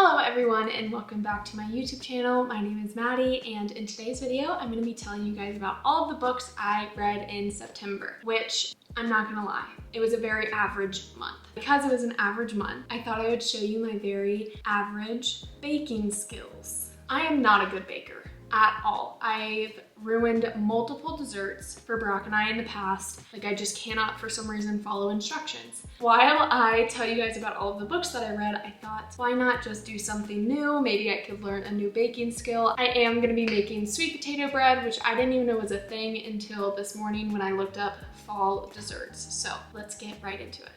Hello everyone and welcome back to my YouTube channel. My name is Maddie and in today's video I'm going to be telling you guys about all of the books I read in September, which I'm not gonna lie, it was a very average month. Because it was an average month, I thought I would show you my very average baking skills. I am not a good baker at all. I've ruined multiple desserts for Brock and I in the past. Like, I just cannot for some reason follow instructions. While I tell you guys about all of the books that I read, I thought, why not just do something new? Maybe I could learn a new baking skill. I am gonna be making sweet potato bread, which I didn't even know was a thing until this morning when I looked up fall desserts. So let's get right into it.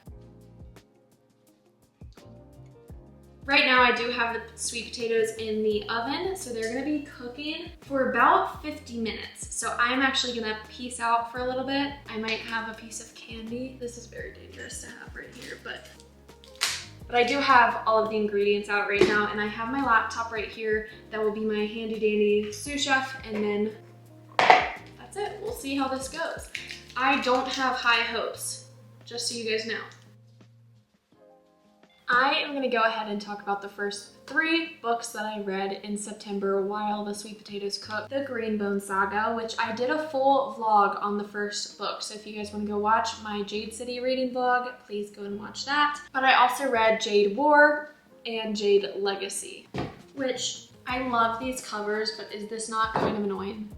Right now I do have the sweet potatoes in the oven, so they're gonna be cooking for about 50 minutes. So I'm actually gonna piece out for a little bit. I might have a piece of candy. This is very dangerous to have right here, but I do have all of the ingredients out right now, and I have my laptop right here. That will be my handy dandy sous chef, and then that's it. We'll see how this goes. I don't have high hopes, just so you guys know. I am gonna go ahead and talk about the first 3 books that I read in September while the sweet potatoes cooked. The Green Bone Saga, which I did a full vlog on the first book. So if you guys wanna go watch my Jade City reading vlog, please go and watch that. But I also read Jade War and Jade Legacy, which I love these covers, but is this not kind of annoying?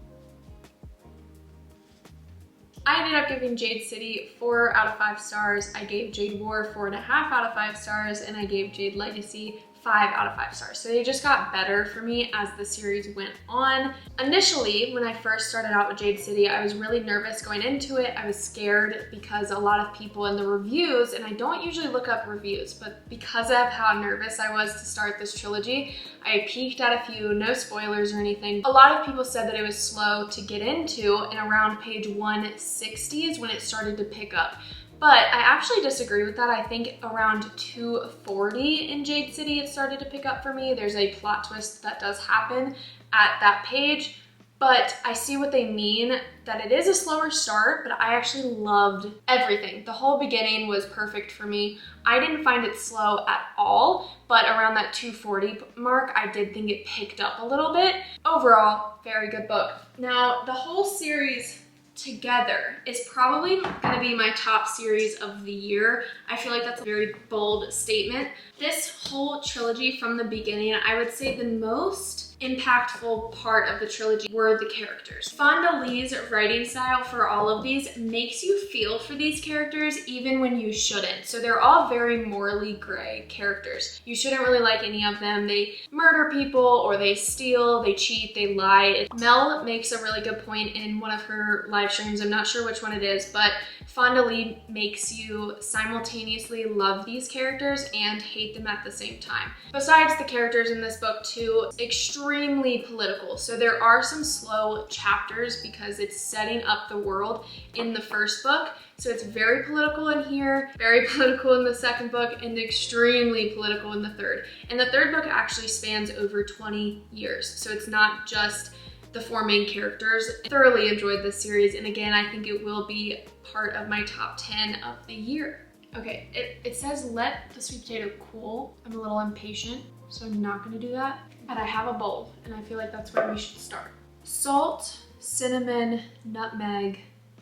I ended up giving Jade City 4 out of 5 stars. I gave Jade War 4.5 out of 5 stars, and I gave Jade Legacy 5 out of 5 stars. So they just got better for me as the series went on. Initially, when I first started out with Jade City, I was really nervous going into it. I was scared because a lot of people in the reviews, and I don't usually look up reviews, but because of how nervous I was to start this trilogy, I peeked at a few, no spoilers or anything. A lot of people said that it was slow to get into, and around page 160 is when it started to pick up. But I actually disagree with that. I think around 240 in Jade City it started to pick up for me. There's a plot twist that does happen at that page, but I see what they mean, that it is a slower start, but I actually loved everything. The whole beginning was perfect for me. I didn't find it slow at all, but around that 240 mark, I did think it picked up a little bit. Overall, very good book. Now, the whole series together is probably gonna be my top series of the year. I feel like that's a very bold statement. This whole trilogy from the beginning, I would say the most impactful part of the trilogy were the characters. Fonda Lee's writing style for all of these makes you feel for these characters even when you shouldn't. So they're all very morally gray characters. You shouldn't really like any of them. They murder people, or they steal, they cheat, they lie. Mel makes a really good point in one of her live streams. I'm not sure which one it is, but Fonda Lee makes you simultaneously love these characters and hate them at the same time. Besides the characters in this book too, extremely political. So there are some slow chapters because it's setting up the world in the first book. So it's very political in here, very political in the second book, and extremely political in the third. And the third book actually spans over 20 years. So it's not just the 4 main characters. I thoroughly enjoyed this series, and again, I think it will be part of my top 10 of the year. Okay, it says let the sweet potato cool. I'm a little impatient, so I'm not gonna do that. But I have a bowl, and I feel like that's where we should start. Salt, cinnamon, nutmeg,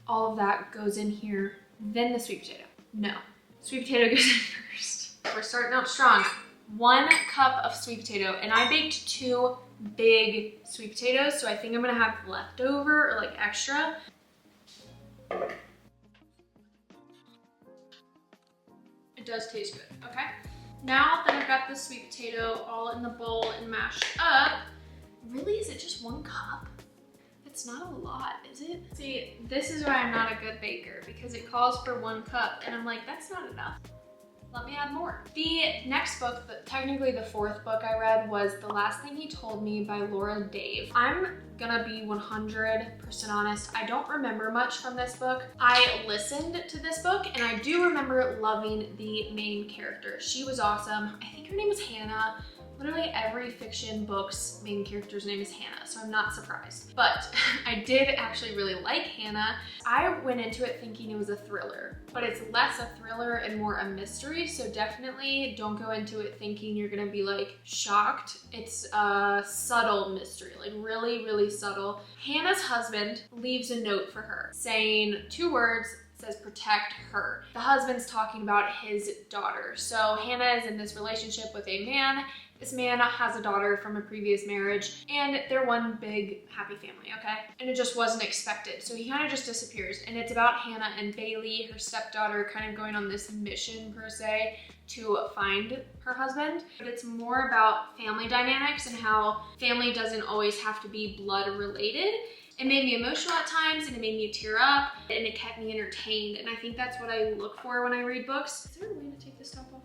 all of that goes in here, then the sweet potato. No, sweet potato goes in first. We're starting out strong. 1 cup of sweet potato, and I baked 2 big sweet potatoes, so I think I'm gonna have leftover or like extra. It does taste good, okay? Now that I've got the sweet potato all in the bowl and mashed up, really, is it just 1 cup? It's not a lot, is it? See, this is why I'm not a good baker, because it calls for 1 cup, and I'm like, that's not enough. Let me add more. The next book, technically the 4th book I read, was The Last Thing He Told Me by Laura Dave. I'm gonna be 100% honest. I don't remember much from this book. I listened to this book, and I do remember loving the main character. She was awesome. I think her name was Hannah, Literally every fiction book's main character's name is Hannah, so I'm not surprised. But I did actually really like Hannah. I went into it thinking it was a thriller, but it's less a thriller and more a mystery, so definitely don't go into it thinking you're gonna be like shocked. It's a subtle mystery, like really, really subtle. Hannah's husband leaves a note for her saying 2 words, says protect her. The husband's talking about his daughter. So Hannah is in this relationship with a man. This man has a daughter from a previous marriage, and they're one big happy family, okay? And it just wasn't expected. So he kind of just disappears. And it's about Hannah and Bailey, her stepdaughter, kind of going on this mission per se to find her husband. But it's more about family dynamics and how family doesn't always have to be blood related. It made me emotional at times, and it made me tear up, and it kept me entertained. And I think that's what I look for when I read books. Is there a way to take this top off?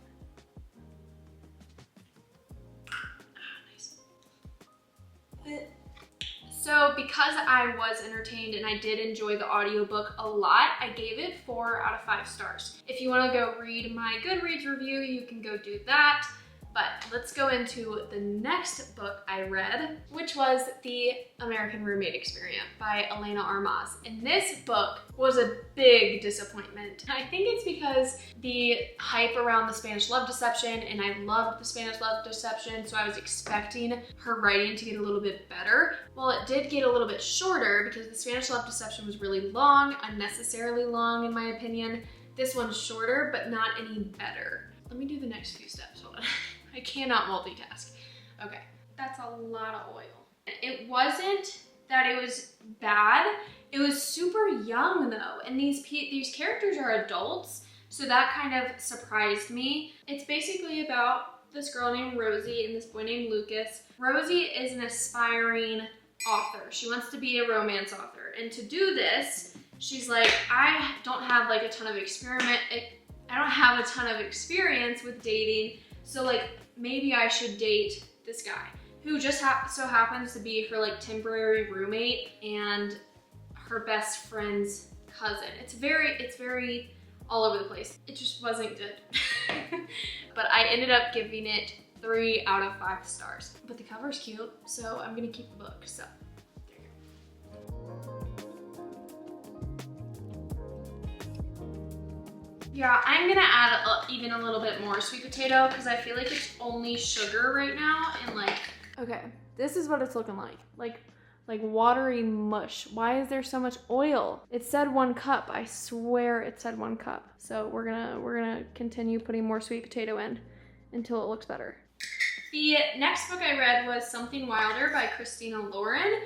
So because I was entertained and I did enjoy the audiobook a lot, I gave it 4 out of 5 stars. If you want to go read my Goodreads review, you can go do that. But let's go into the next book I read, which was The American Roommate Experience by Elena Armas. And this book was a big disappointment. I think it's because the hype around the Spanish love deception, and I loved the Spanish love deception, so I was expecting her writing to get a little bit better. Well, it did get a little bit shorter because the Spanish love deception was really long, unnecessarily long in my opinion. This one's shorter, but not any better. Let me do the next few steps, hold on. I cannot multitask. Okay, that's a lot of oil. It wasn't that it was bad. It was super young though, and these characters are adults, so that kind of surprised me. It's basically about this girl named Rosie and this boy named Lucas. Rosie is an aspiring author. She wants to be a romance author, and to do this, she's like, I don't have like a ton of experience with dating. So like, maybe I should date this guy who just so happens to be her like temporary roommate and her best friend's cousin. It's very all over the place. It just wasn't good. But I ended up giving it 3 out of 5 stars. But the cover's cute, so I'm gonna keep the book, so. Yeah, I'm gonna add even a little bit more sweet potato because I feel like it's only sugar right now and like... Okay, this is what it's looking like. Like watery mush. Why is there so much oil? It said 1 cup. I swear it said 1 cup. So we're gonna continue putting more sweet potato in until it looks better. The next book I read was Something Wilder by Christina Lauren.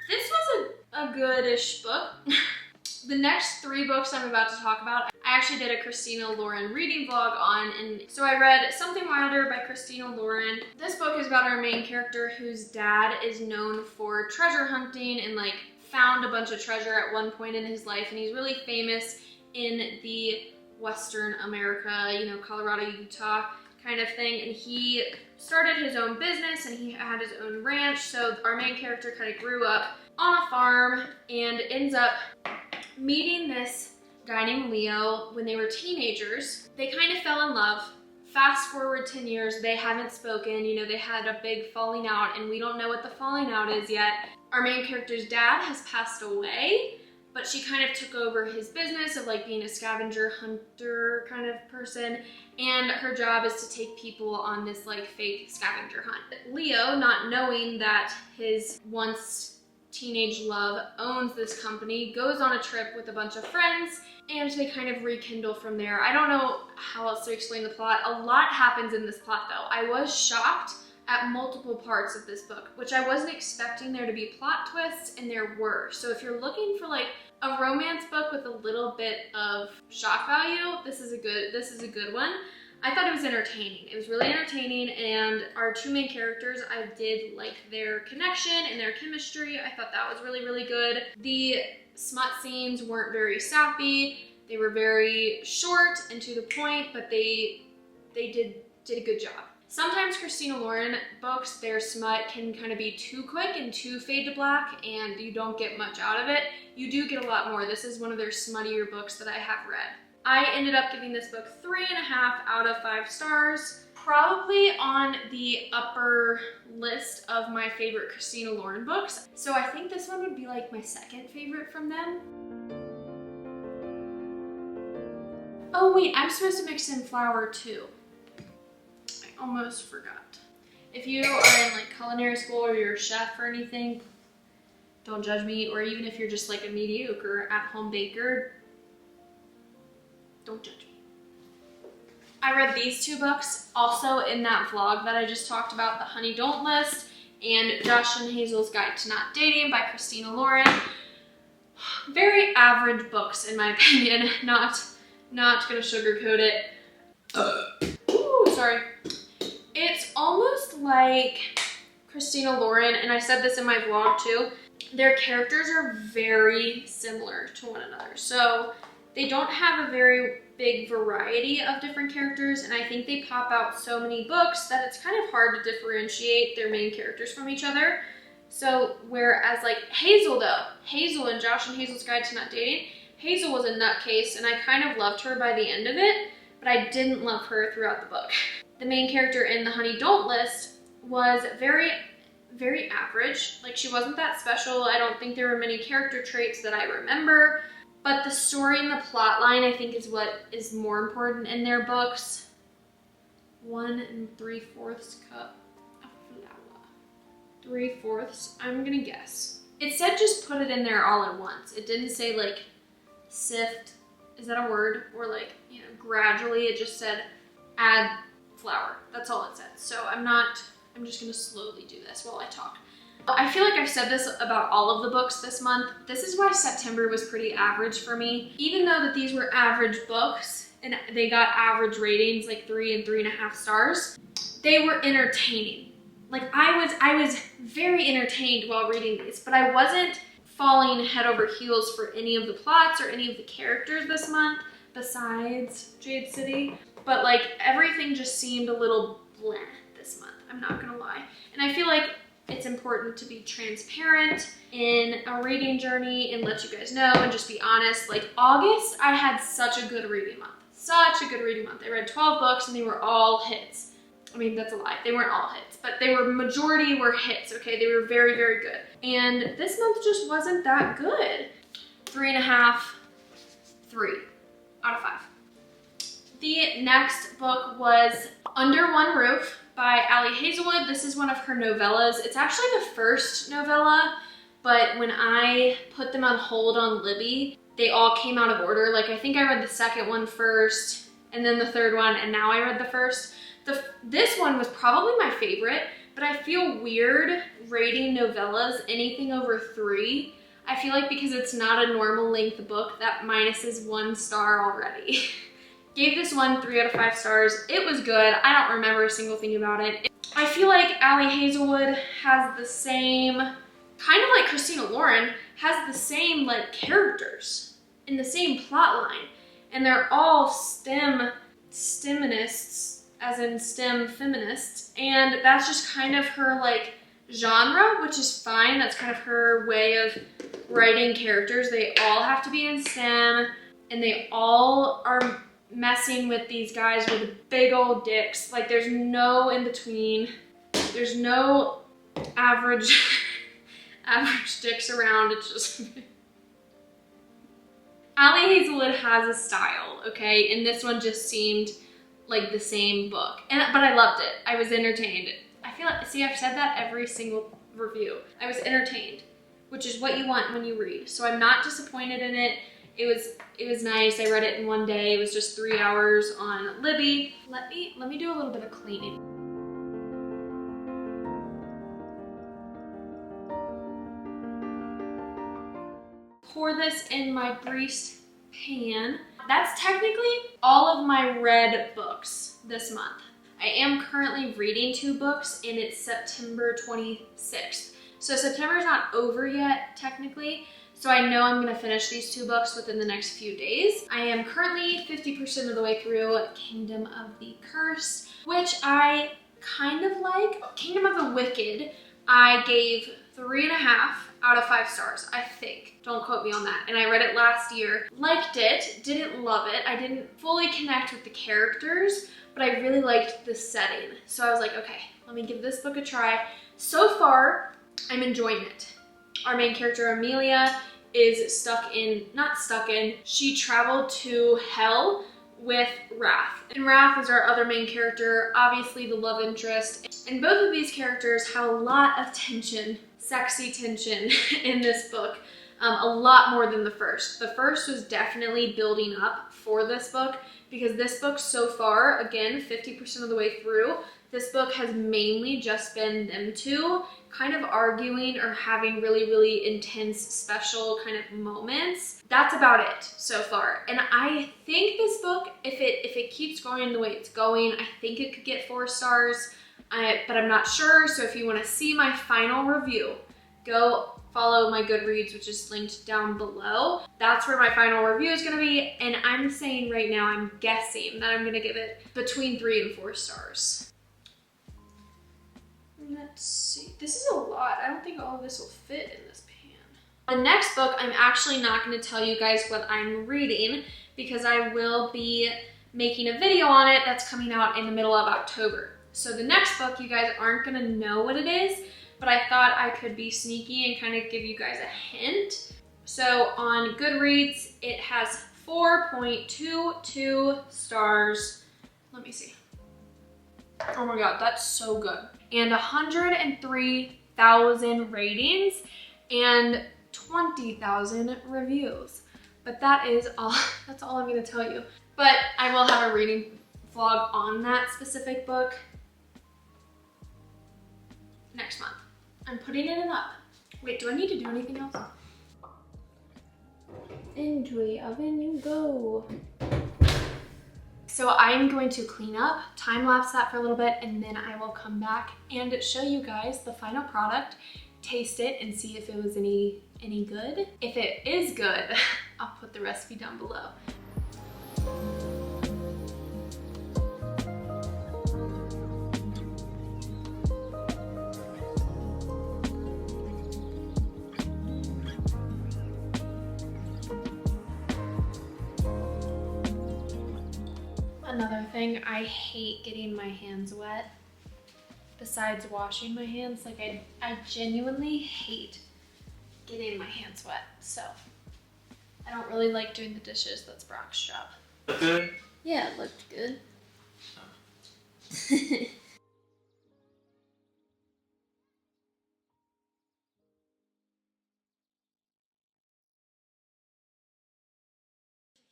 This was a goodish book. The next 3 books I'm about to talk about, I actually did a Christina Lauren reading vlog on, and so I read Something Wilder by Christina Lauren. This book is about our main character whose dad is known for treasure hunting and like found a bunch of treasure at one point in his life, and he's really famous in the Western America, you know, Colorado, Utah kind of thing, and he started his own business and he had his own ranch. So our main character kind of grew up on a farm and ends up meeting this guy named Leo when they were teenagers. They kind of fell in love. Fast forward 10 years, they haven't spoken, you know, they had a big falling out, and we don't know what the falling out is yet. Our main character's dad has passed away, but she kind of took over his business of like being a scavenger hunter kind of person, and her job is to take people on this like fake scavenger hunt. Leo, not knowing that his once teenage love owns this company, goes on a trip with a bunch of friends, and they kind of rekindle from there. I don't know how else to explain the plot. A lot happens in this plot though. I was shocked at multiple parts of this book, which I wasn't expecting there to be plot twists, and there were. So if you're looking for like a romance book with a little bit of shock value, this is a good one. I thought it was entertaining. It was really entertaining, and our 2 main characters, I did like their connection and their chemistry. I thought that was really, really good. The smut scenes weren't very sappy. They were very short and to the point, but they did a good job. Sometimes Christina Lauren books, their smut can kind of be too quick and too fade to black, and you don't get much out of it. You do get a lot more. This is one of their smuttier books that I have read. I ended up giving this book 3.5 out of 5 stars. probably on the upper list of my favorite Christina Lauren books. So I think this one would be like my second favorite from them. Oh wait, I'm supposed to mix in flour too. I almost forgot. If you are in like culinary school or you're a chef or anything, don't judge me. Or even if you're just like a mediocre at-home baker, don't judge me. I read these two books also in that vlog that I just talked about, The Honey Don't List and Josh and Hazel's Guide to Not Dating by Christina Lauren. Very average books in my opinion, not gonna sugarcoat it. Ooh, sorry. It's almost like Christina Lauren, and I said this in my vlog too, their characters are very similar to one another. So they don't have a very big variety of different characters, and I think they pop out so many books that it's kind of hard to differentiate their main characters from each other. So whereas like Hazel though, Hazel in Josh and Hazel's Guide to Not Dating, Hazel was a nutcase and I kind of loved her by the end of it, but I didn't love her throughout the book. The main character in The Honey Don't List was very average. Like, she wasn't that special. I don't think there were many character traits that I remember, but the story and the plot line I think is what is more important in their books. 1 3/4 cup of flour. 3/4, I'm gonna guess. It said just put it in there all at once. It didn't say like sift, is that a word? Or like, you know, gradually. It just said add flour. That's all it said. So I'm just gonna slowly do this while I talk. I feel like I've said this about all of the books this month. This is why September was pretty average for me. Even though that these were average books and they got average ratings, like 3 and 3.5 stars, they were entertaining. Like I was very entertained while reading these, but I wasn't falling head over heels for any of the plots or any of the characters this month besides Jade City. But like everything just seemed a little bleh this month, I'm not gonna lie. And I feel like it's important to be transparent in a reading journey and let you guys know and just be honest. Like August, I had such a good reading month. Such a good reading month. I read 12 books and they were all hits. I mean, that's a lie. They weren't all hits, but they were, majority were hits, okay? They were very, very good. And this month just wasn't that good. 3.5, 3 out of 5. The next book was Under One Roof by Ali Hazelwood. This is one of her novellas. It's actually the first novella, but when I put them on hold on Libby, they all came out of order. Like I think I read the second one first, and then the third one, and now I read the first. This one was probably my favorite, but I feel weird rating novellas anything over 3. I feel like because it's not a normal length book, that minuses 1 star already. Gave this one 3 out of 5 stars. It was good. I don't remember a single thing about it. I feel like Ali Hazelwood has the same, kind of like Christina Lauren, has the same like characters in the same plot line. And they're all STEMinists, as in STEM feminists. And that's just kind of her like genre, which is fine. That's kind of her way of writing characters. They all have to be in STEM and they all are messing with these guys with big old dicks. Like there's no in between. There's no average dicks around. It's just Ali Hazelwood has a style, okay? And this one just seemed like the same book. But I loved it. I was entertained. I feel like, see, I've said that every single review. I was entertained, which is what you want when you read. So I'm not disappointed in it. It was nice. I read it in one day. It was just 3 hours on Libby. Let me do a little bit of cleaning. Pour this in my greased pan. That's technically all of my read books this month. I am currently reading 2 books and it's September 26th. So September's not over yet, technically. So I know I'm gonna finish these 2 books within the next few days. I am currently 50% of the way through Kingdom of the Cursed, which I kind of like. Kingdom of the Wicked, I gave 3.5 out of 5 stars, I think. Don't quote me on that. And I read it last year. Liked it, didn't love it. I didn't fully connect with the characters, but I really liked the setting. So I was like, okay, let me give this book a try. So far, I'm enjoying it. Our main character, Amelia, is she traveled to hell with Wrath. And Wrath is our other main character, obviously the love interest. And both of these characters have a lot of tension, sexy tension in this book. A lot more than the first. The first was definitely building up for this book because this book so far, again, 50% of the way through, this book has mainly just been them two kind of arguing or having really, really intense, special kind of moments. That's about it so far. And I think this book, if it keeps going the way it's going, I think it could get 4 stars, but I'm not sure. So if you want to see my final review, go follow my Goodreads, which is linked down below. That's where my final review is going to be. And I'm saying right now, I'm guessing that I'm going to give it between 3 and 4 stars. Let's see. This is a lot. I don't think all of this will fit in this pan. The next book, I'm actually not going to tell you guys what I'm reading because I will be making a video on it that's coming out in the middle of October. So the next book, you guys aren't going to know what it is, but I thought I could be sneaky and kind of give you guys a hint. So on Goodreads, it has 4.22 stars. Let me see. Oh my God, that's so good. And 103,000 ratings and 20,000 reviews. But that is all, that's all I'm gonna tell you. But I will have a reading vlog on that specific book next month. I'm putting it in the oven. Wait, do I need to do anything else? Into the oven you go. So I'm going to clean up, time-lapse that for a little bit, and then I will come back and show you guys the final product, taste it, and see if it was any good. If it is good, I'll put the recipe down below. Another thing, I hate getting my hands wet. Besides washing my hands, like I genuinely hate getting my hands wet. So I don't really like doing the dishes. That's Brock's job. Look good? Yeah, it looked good.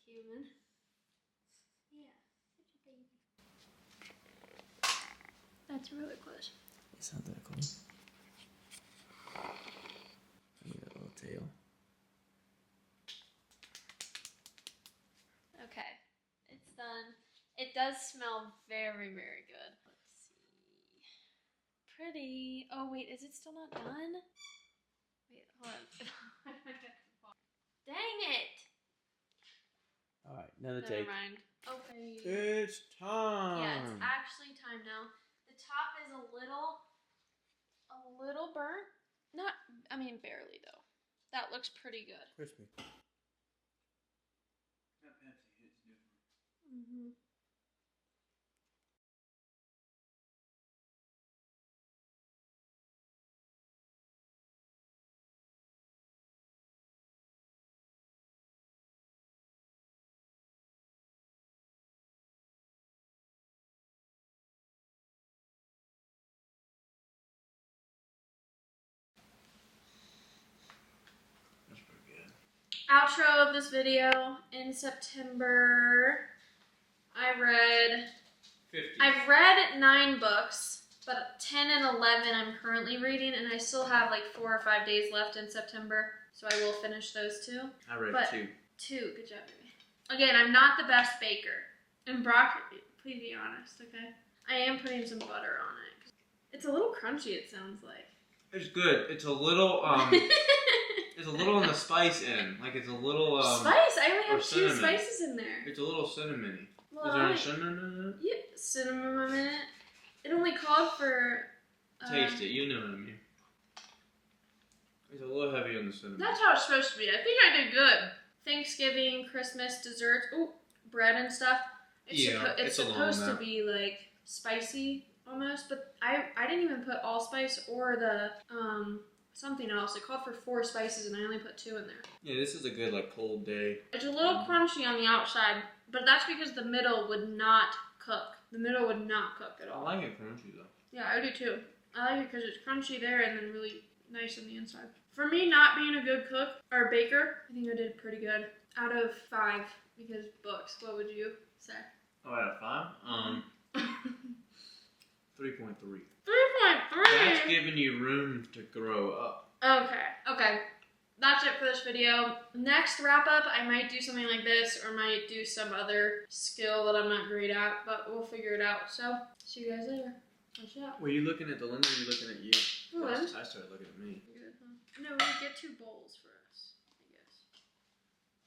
Human. Yeah, such a baby. That's really close. It's not that close. Look at that little tail. Okay, it's done. It does smell very, very good. Let's see. Pretty. Oh wait, is it still not done? Wait, hold on. Dang it! Alright, another Never take. mind. Okay. It's time! Yeah, it's actually time now. The top is a little burnt. Not, I mean, barely though. That looks pretty good. Crispy. Mm-hmm. That's pretty good. Outro of this video. In September, I've read 9 books, but 10 and 11 I'm currently reading, and I still have like 4 or 5 days left in September, so I will finish those 2. I read but 2. 2, good job, baby. Again, I'm not the best baker. And Brock, please be honest, okay? I am putting some butter on it. It's a little crunchy, it sounds like. It's good. It's a little, it's a little on the spice end. Like it's a little, Spice? I only have 2 cinnamon. spices in there. It's a little cinnamony. Well, Is there any cinnamon in it? Yeah, cinnamon in it. It only called for... Taste it. You know what I mean. It's a little heavy on the cinnamon. That's how it's supposed to be. I think I did good. Thanksgiving, Christmas, desserts, ooh, bread and stuff. It's supposed to be like spicy almost, but I didn't even put allspice or the something else. It called for 4 spices and I only put 2 in there. Yeah, this is a good like cold day. It's a little crunchy on the outside, but that's because the middle would not cook. The middle would not cook at all. I like it crunchy though. Yeah, I do too. I like it because it's crunchy there and then really nice on the inside. For me, not being a good cook or baker, I think I did pretty good. Out of 5, because books, what would you say? Oh, out of 5? 3.3. 3.3! That's giving you room to grow up. Okay. That's it for this video. Next wrap up, I might do something like this or might do some other skill that I'm not great at, but we'll figure it out. So, see you guys later. Watch out. Were you looking at the lens or were you looking at you? The lens? I started looking at me. Good, huh? No, we get 2 bowls for